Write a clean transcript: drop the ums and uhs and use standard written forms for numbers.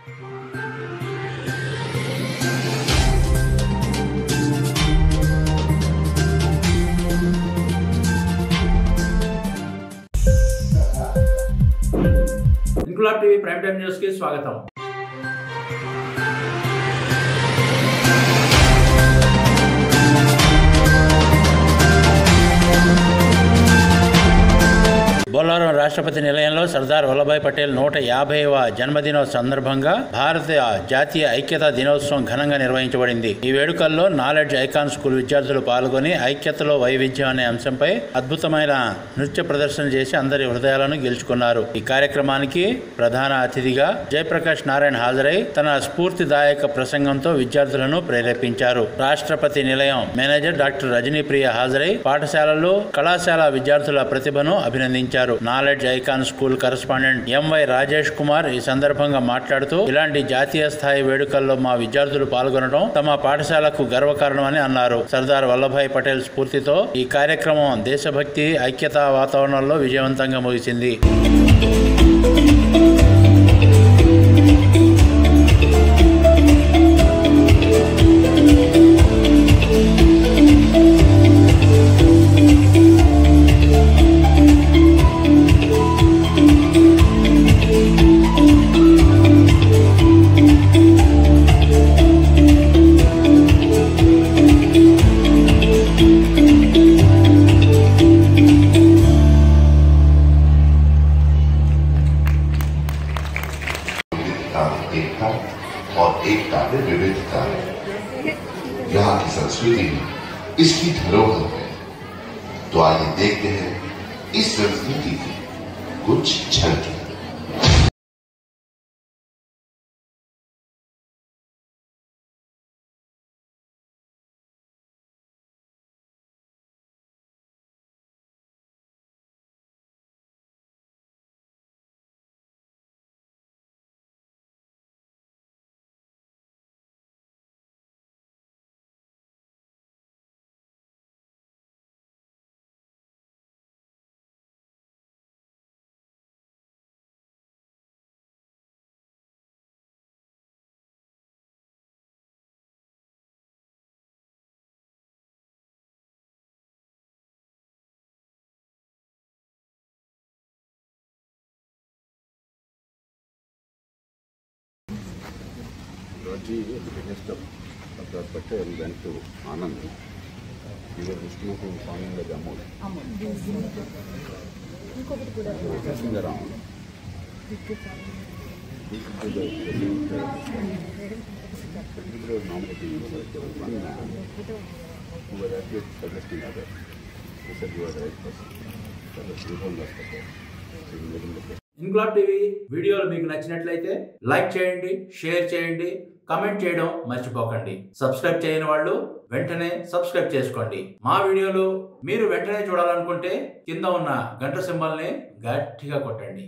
Inquilab TV prime time news కి స్వాగతం. బొల్లారం రాష్ట్రపతి నిలయంలో సర్దార్ వల్లభాయ్ పటేల్ 150వ జన్మదినోత్సవం సందర్భంగా భారత జాతీయ ఐక్యతా దినోత్సవం ఘనంగా నిర్వహించబడింది. ఈ వేడుకల్లో నాలెడ్జ్ ఐకాన్ స్కూల్ విద్యార్థులు పాల్గొని ఐక్యతలో వైవిధ్యం అనే అంశంపై అద్భుతమైన నృత్య ప్రదర్శన చేసి అందరి హృదయాలను గెలుచుకున్నారు. ఈ కార్యక్రమానికి ప్రధాన అతిథిగా జయప్రకాష్ నారాయణ హాజరై తన స్ఫూర్తిదాయక ప్రసంగంతో విద్యార్థులను ప్రేరేపించారు. రాష్ట్రపతి నిలయం మేనేజర్ డాక్టర్ రజనీ ప్రియ హాజరై పాఠశాలలు, కళాశాల విద్యార్థుల ప్రతిభను అభినందించారు. Knowledge icon school correspondent MY Rajesh Kumar ఈ సందర్భంగా మాట్లాడుతూ, ఇలాంటి జాతీయ స్థాయి వేడుకల్లో మా విద్యార్థులు పాల్గొనడం తమ పాఠశాలకు గర్వకారణమని అన్నారు. సర్దార్ వల్లభాయ్ పటేల్ స్ఫూర్తితో ఈ కార్యక్రమం దేశభక్తి, ఐక్యతా వాతావరణంలో విజయవంతంగా ముగిసింది. एकता और एकता में विविधता है। यहाँ की संस्कृति इसकी धरोहर है। तो आइए देखते हैं इस संस्कृति की कुछ झलकी। Raji, the biggest of Sardar Patel went to Anand. He was listening to song in the Jammu. Passing around. This is the nominating one man who was actually suggesting others. He said, you are the right person. That was Rupam Das Patel. So he made him the Inquilab TV వీడియోలు మీకు నచ్చినట్లయితే like చేయండి, share చేయండి, comment చేయడం మర్చిపోకండి. Subscribe చేయని వాళ్ళు వెంటనే సబ్స్క్రైబ్ చేసుకోండి. మా వీడియోలు మీరు వెంటనే చూడాలనుకుంటే కింద ఉన్న గంట సింబల్ని గట్టిగా కొట్టండి.